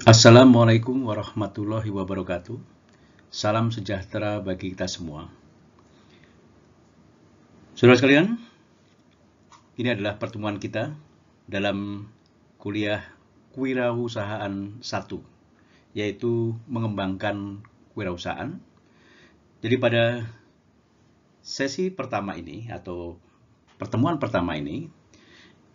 Assalamualaikum warahmatullahi wabarakatuh. Salam sejahtera bagi kita semua. Saudara sekalian, ini adalah pertemuan kita dalam kuliah Kewirausahaan 1, yaitu mengembangkan kewirausahaan. Jadi pada sesi pertama ini atau pertemuan pertama ini,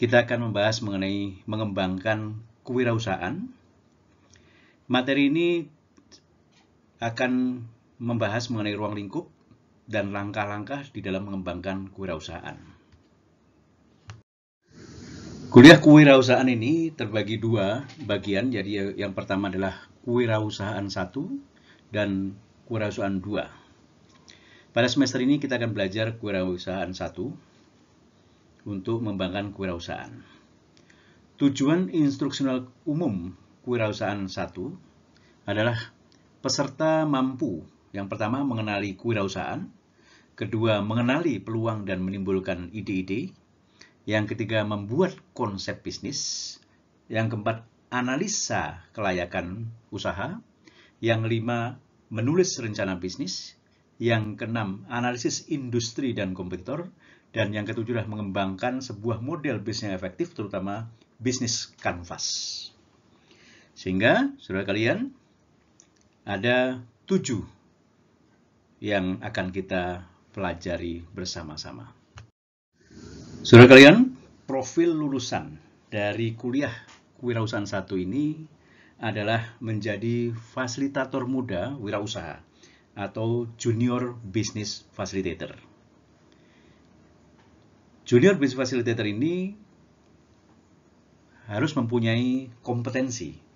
kita akan membahas mengenai mengembangkan kewirausahaan. Materi ini akan membahas mengenai ruang lingkup dan langkah-langkah di dalam mengembangkan kewirausahaan. Kuliah kewirausahaan ini terbagi dua bagian, jadi yang pertama adalah kewirausahaan 1 dan kewirausahaan 2. Pada semester ini kita akan belajar kewirausahaan 1 untuk mengembangkan kewirausahaan. Tujuan instruksional umum kewirausahaan 1 adalah peserta mampu yang pertama mengenali kewirausahaan, kedua mengenali peluang dan menimbulkan ide-ide, yang ketiga membuat konsep bisnis, yang keempat analisa kelayakan usaha, yang kelima menulis rencana bisnis, yang keenam analisis industri dan kompetitor, dan yang ketujuh adalah mengembangkan sebuah model bisnis yang efektif, terutama bisnis kanvas. Sehingga, saudara kalian, ada 7 yang akan kita pelajari bersama-sama. Saudara kalian, profil lulusan dari kuliah kewirausahaan 1 ini adalah menjadi fasilitator muda wirausaha atau Junior Business Facilitator. Junior Business Facilitator ini harus mempunyai kompetensi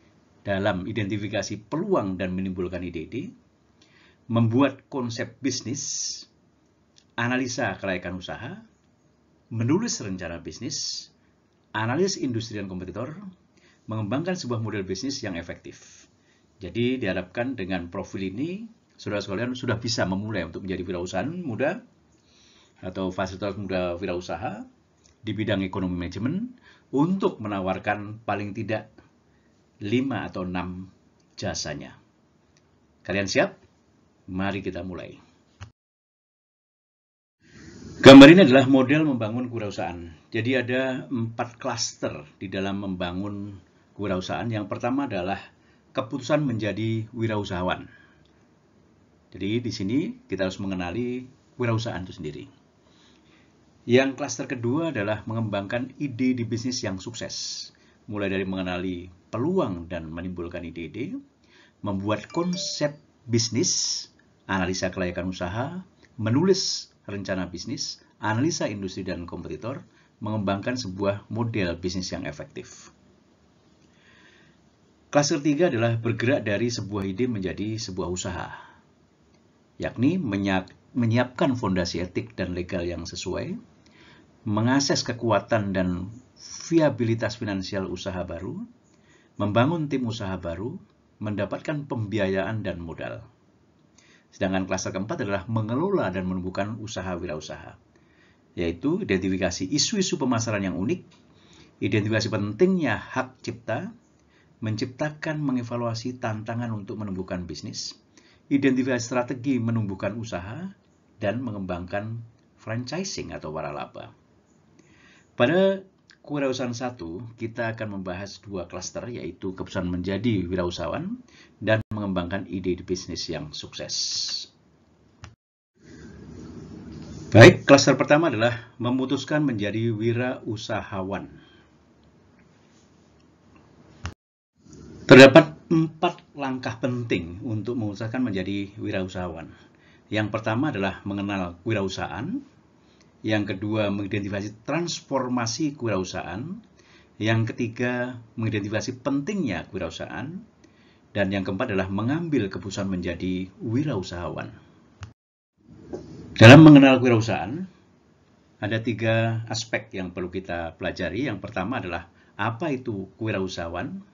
dalam identifikasi peluang dan menimbulkan ide-ide, membuat konsep bisnis, analisa kelayakan usaha, menulis rencana bisnis, analisis industri dan kompetitor, mengembangkan sebuah model bisnis yang efektif. Jadi diharapkan dengan profil ini, saudara sekalian sudah bisa memulai untuk menjadi wirausahaan muda atau fasilitator muda wirausaha di bidang ekonomi manajemen untuk menawarkan paling tidak 5 atau 6 jasanya. Kalian siap? Mari kita mulai. Gambar ini adalah model membangun kewirausahaan. Jadi ada 4 klaster di dalam membangun kewirausahaan. Yang pertama adalah keputusan menjadi wirausahawan. Jadi di sini kita harus mengenali kewirausahaan itu sendiri. Yang klaster kedua adalah mengembangkan ide di bisnis yang sukses. Mulai dari mengenali peluang dan menimbulkan ide-ide, membuat konsep bisnis, analisa kelayakan usaha, menulis rencana bisnis, analisa industri dan kompetitor, mengembangkan sebuah model bisnis yang efektif. Klaster 3 adalah bergerak dari sebuah ide menjadi sebuah usaha, yakni menyiapkan fondasi etik dan legal yang sesuai, mengakses kekuatan dan viabilitas finansial usaha baru, membangun tim usaha baru, mendapatkan pembiayaan dan modal. Sedangkan klaster keempat adalah mengelola dan menumbuhkan usaha wirausaha, yaitu identifikasi isu-isu pemasaran yang unik, identifikasi pentingnya hak cipta, menciptakan mengevaluasi tantangan untuk menumbuhkan bisnis, identifikasi strategi menumbuhkan usaha, dan mengembangkan franchising atau waralaba. Pada kewirausahaan 1, kita akan membahas 2 klaster, yaitu keputusan menjadi wirausahawan dan mengembangkan ide bisnis yang sukses. Baik, klaster pertama adalah memutuskan menjadi wirausahawan. Terdapat 4 langkah penting untuk memutuskan menjadi wirausahawan. Yang pertama adalah mengenal kewirausahaan. Yang kedua, mengidentifikasi transformasi kewirausahaan. Yang ketiga, mengidentifikasi pentingnya kewirausahaan. Dan yang keempat adalah mengambil keputusan menjadi wirausahawan. Dalam mengenal kewirausahaan, ada 3 aspek yang perlu kita pelajari. Yang pertama adalah apa itu kewirausahawan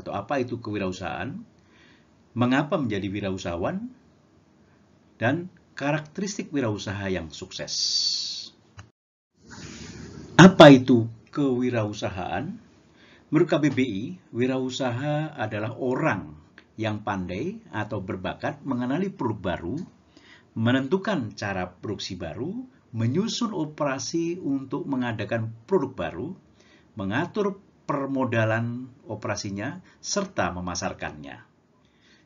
atau apa itu kewirausahaan, mengapa menjadi wirausahawan, dan karakteristik wirausaha yang sukses. Apa itu kewirausahaan? Menurut KBBI, wirausaha adalah orang yang pandai atau berbakat mengenali produk baru, menentukan cara produksi baru, menyusun operasi untuk mengadakan produk baru, mengatur permodalan operasinya, serta memasarkannya.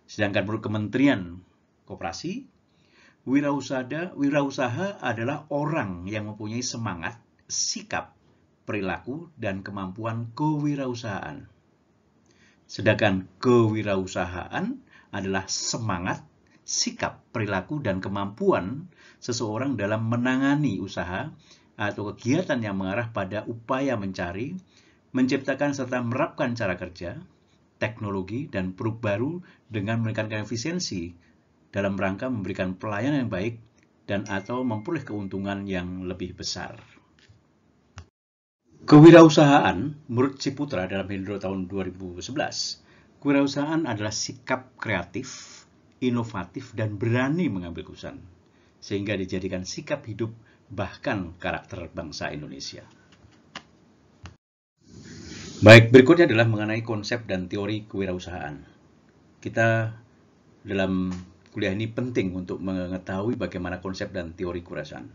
Sedangkan menurut Kementerian Koperasi, wirausaha adalah orang yang mempunyai semangat, sikap, perilaku, dan kemampuan kewirausahaan. Sedangkan kewirausahaan adalah semangat, sikap, perilaku, dan kemampuan seseorang dalam menangani usaha atau kegiatan yang mengarah pada upaya mencari, menciptakan serta menerapkan cara kerja, teknologi, dan produk baru dengan meningkatkan efisiensi dalam rangka memberikan pelayanan yang baik dan atau memperoleh keuntungan yang lebih besar. Kewirausahaan, menurut Ciputra dalam Hendro tahun 2011, kewirausahaan adalah sikap kreatif, inovatif, dan berani mengambil keputusan, sehingga dijadikan sikap hidup bahkan karakter bangsa Indonesia. Baik, berikutnya adalah mengenai konsep dan teori kewirausahaan. Kita dalam kuliah ini penting untuk mengetahui bagaimana konsep dan teori kewirausahaan.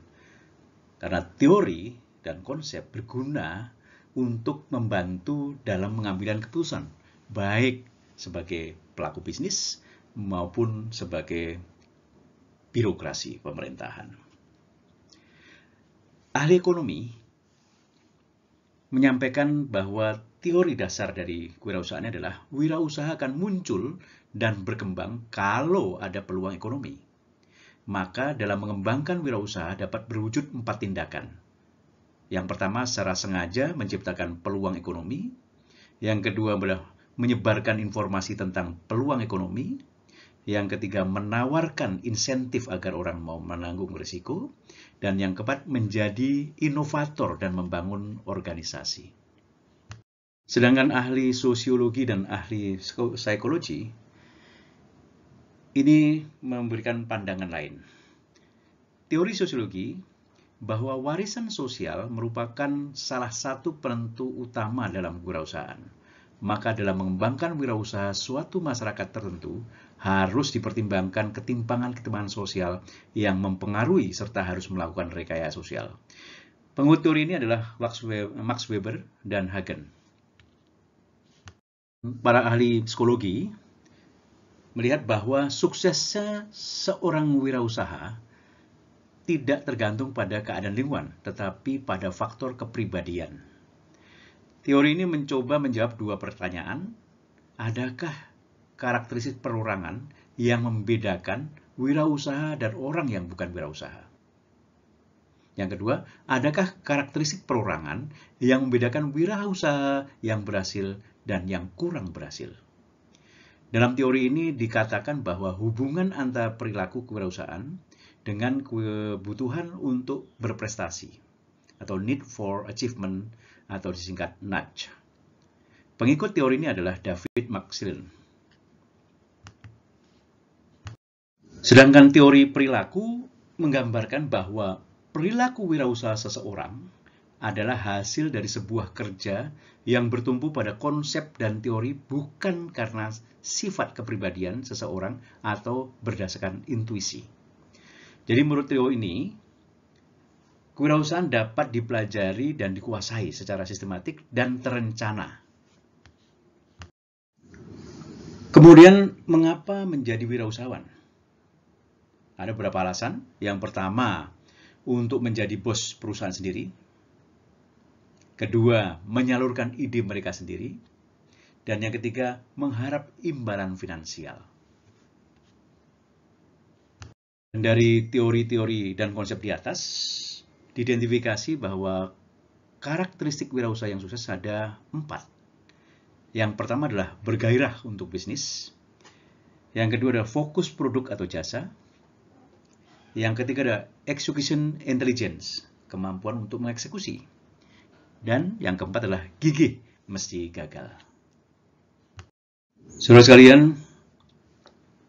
Karena teori dan konsep berguna untuk membantu dalam pengambilan keputusan, baik sebagai pelaku bisnis maupun sebagai birokrasi pemerintahan. Ahli ekonomi menyampaikan bahwa teori dasar dari kewirausahaan adalah wirausaha akan muncul dan berkembang kalau ada peluang ekonomi. Maka dalam mengembangkan wirausaha dapat berwujud 4 tindakan. Yang pertama, secara sengaja menciptakan peluang ekonomi. Yang kedua adalah menyebarkan informasi tentang peluang ekonomi. Yang ketiga, menawarkan insentif agar orang mau menanggung risiko. Dan yang keempat, menjadi inovator dan membangun organisasi. Sedangkan ahli sosiologi dan ahli psikologi ini memberikan pandangan lain. Teori sosiologi bahwa warisan sosial merupakan salah satu penentu utama dalam kewirausahaan. Maka dalam mengembangkan wirausaha suatu masyarakat tertentu harus dipertimbangkan ketimpangan-ketimpangan sosial yang mempengaruhi serta harus melakukan rekayasa sosial. Pengikut teori ini adalah Max Weber dan Hagen. Para ahli psikologi melihat bahwa suksesnya seorang wirausaha tidak tergantung pada keadaan lingkungan, tetapi pada faktor kepribadian. Teori ini mencoba menjawab 2 pertanyaan. Adakah karakteristik perorangan yang membedakan wirausaha dan orang yang bukan wirausaha? Yang kedua, adakah karakteristik perorangan yang membedakan wirausaha yang berhasil dan yang kurang berhasil? Dalam teori ini dikatakan bahwa hubungan antara perilaku kewirausahaan dengan kebutuhan untuk berprestasi atau need for achievement atau disingkat nudge. Pengikut teori ini adalah David McClellan. Sedangkan teori perilaku menggambarkan bahwa perilaku wirausaha seseorang adalah hasil dari sebuah kerja yang bertumpu pada konsep dan teori bukan karena sifat kepribadian seseorang atau berdasarkan intuisi. Jadi menurut teori ini, kewirausahaan dapat dipelajari dan dikuasai secara sistematik dan terencana. Kemudian, mengapa menjadi wirausahawan? Ada beberapa alasan. Yang pertama, untuk menjadi bos perusahaan sendiri. Kedua, menyalurkan ide mereka sendiri. Dan yang ketiga, mengharap imbalan finansial. Dari teori-teori dan konsep di atas, diidentifikasi bahwa karakteristik wirausaha yang sukses ada 4. Yang pertama adalah bergairah untuk bisnis. Yang kedua adalah fokus produk atau jasa. Yang ketiga adalah execution intelligence, kemampuan untuk mengeksekusi. Dan yang keempat adalah gigih mesti gagal. Saudara sekalian,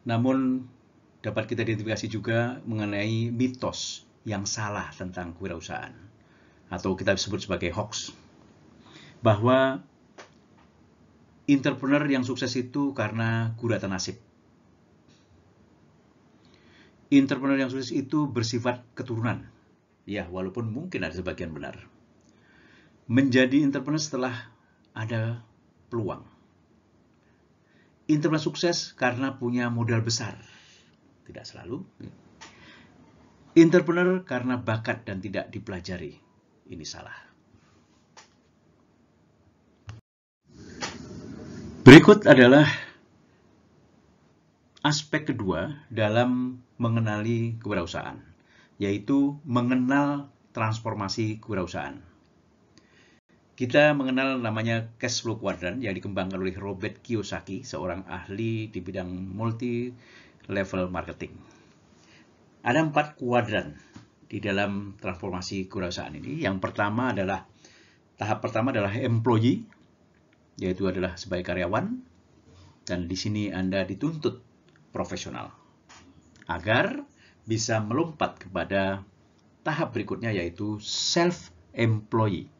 namun dapat kita identifikasi juga mengenai mitos yang salah tentang kewirausahaan atau kita sebut sebagai hoax, bahwa entrepreneur yang sukses itu karena guratan nasib. Entrepreneur yang sukses itu bersifat keturunan. Ya, walaupun mungkin ada sebagian benar. Menjadi entrepreneur setelah ada peluang. Entrepreneur sukses karena punya modal besar. Tidak selalu. Entrepreneur karena bakat dan tidak dipelajari. Ini salah. Berikut adalah aspek kedua dalam mengenali kewirausahaan, yaitu mengenal transformasi kewirausahaan. Kita mengenal namanya cash flow quadrant yang dikembangkan oleh Robert Kiyosaki, seorang ahli di bidang multi-level marketing. Ada 4 kuadran di dalam transformasi kewirausahaan ini. Yang pertama adalah, tahap pertama adalah employee, yaitu adalah sebagai karyawan, dan di sini Anda dituntut profesional agar bisa melompat kepada tahap berikutnya, yaitu self-employee,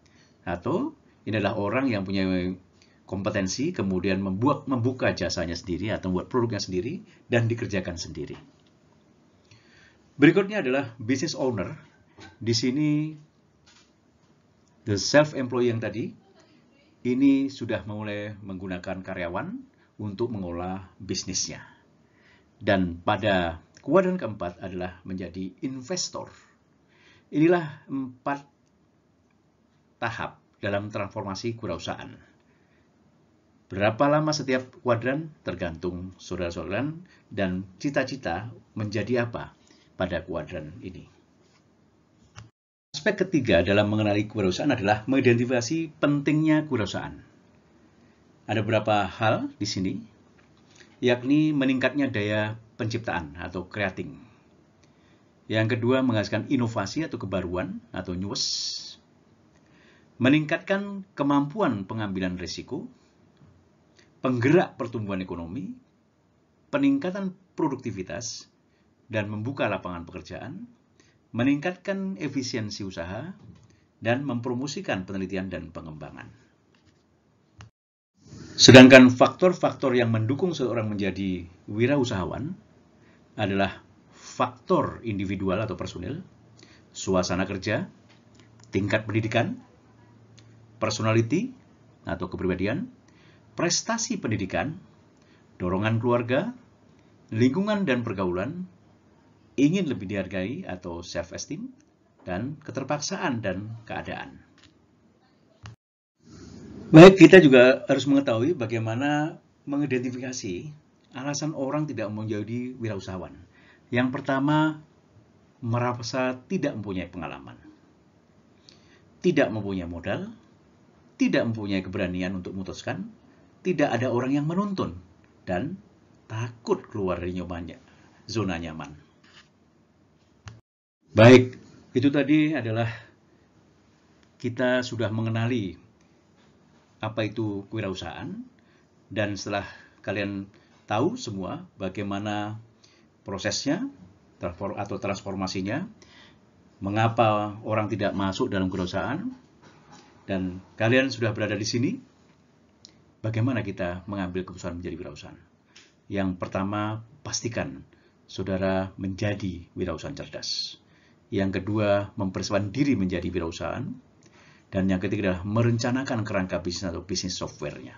atau ini adalah orang yang punya kompetensi kemudian membuka jasanya sendiri atau membuat produknya sendiri dan dikerjakan sendiri. Berikutnya adalah business owner. Di sini the self-employee yang tadi ini sudah mulai menggunakan karyawan untuk mengolah bisnisnya. Dan pada kuadran keempat adalah menjadi investor. Inilah 4 tahap dalam transformasi kewirausahaan. Berapa lama setiap kuadran tergantung saudara-saudara dan cita-cita menjadi apa pada kuadran ini. Aspek ketiga dalam mengenali kewirausahaan adalah mengidentifikasi pentingnya kewirausahaan. Ada beberapa hal di sini, yakni meningkatnya daya penciptaan atau creating. Yang kedua, menghasilkan inovasi atau kebaruan atau newest. Meningkatkan kemampuan pengambilan risiko, penggerak pertumbuhan ekonomi, peningkatan produktivitas, dan membuka lapangan pekerjaan, meningkatkan efisiensi usaha, dan mempromosikan penelitian dan pengembangan. Sedangkan faktor-faktor yang mendukung seseorang menjadi wirausahawan adalah faktor individual atau personil, suasana kerja, tingkat pendidikan, personality atau kepribadian, prestasi pendidikan, dorongan keluarga, lingkungan dan pergaulan, ingin lebih dihargai atau self-esteem, dan keterpaksaan dan keadaan. Baik, kita juga harus mengetahui bagaimana mengidentifikasi alasan orang tidak menjadi wirausahawan. Yang pertama, merasa tidak mempunyai pengalaman, tidak mempunyai modal, tidak mempunyai keberanian untuk memutuskan, tidak ada orang yang menuntun, dan takut keluar dari zona nyaman. Baik, itu tadi adalah kita sudah mengenali apa itu kewirausahaan, dan setelah kalian tahu semua bagaimana prosesnya atau transformasinya, mengapa orang tidak masuk dalam kewirausahaan, dan kalian sudah berada di sini, bagaimana kita mengambil keputusan menjadi wirausahaan? Yang pertama, pastikan saudara menjadi wirausahaan cerdas. Yang kedua, mempersiapkan diri menjadi wirausahaan. Dan yang ketiga adalah merencanakan kerangka bisnis atau bisnis software-nya.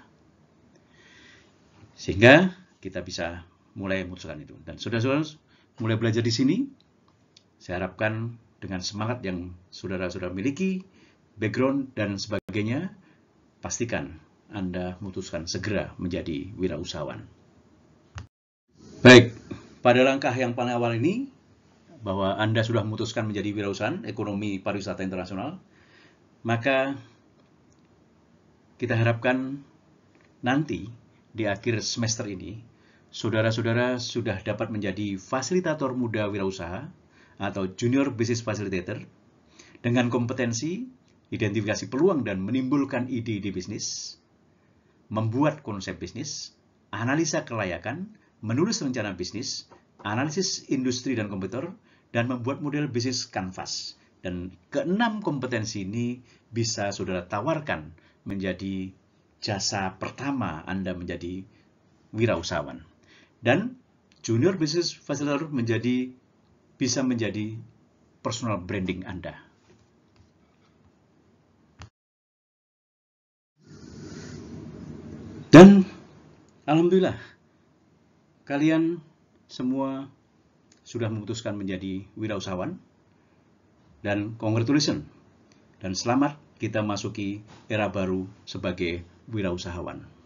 Sehingga kita bisa mulai memutuskan itu. Dan saudara-saudara mulai belajar di sini, saya harapkan dengan semangat yang saudara-saudara miliki, background dan sebagainya, pastikan Anda memutuskan segera menjadi wirausahawan. Baik, pada langkah yang paling awal ini, bahwa Anda sudah memutuskan menjadi wirausahaan ekonomi pariwisata internasional, maka kita harapkan nanti di akhir semester ini, saudara-saudara sudah dapat menjadi fasilitator muda wirausaha atau junior business facilitator dengan kompetensi identifikasi peluang dan menimbulkan ide-ide bisnis, membuat konsep bisnis, analisa kelayakan, menulis rencana bisnis, analisis industri dan kompetitor, dan membuat model bisnis kanvas. Dan keenam kompetensi ini bisa saudara tawarkan menjadi jasa pertama Anda menjadi wirausahawan. Dan Junior Business Facilitator bisa menjadi personal branding Anda. Dan alhamdulillah, kalian semua sudah memutuskan menjadi wirausahawan. Dan congratulations. Dan selamat kita masuki era baru sebagai wirausahawan.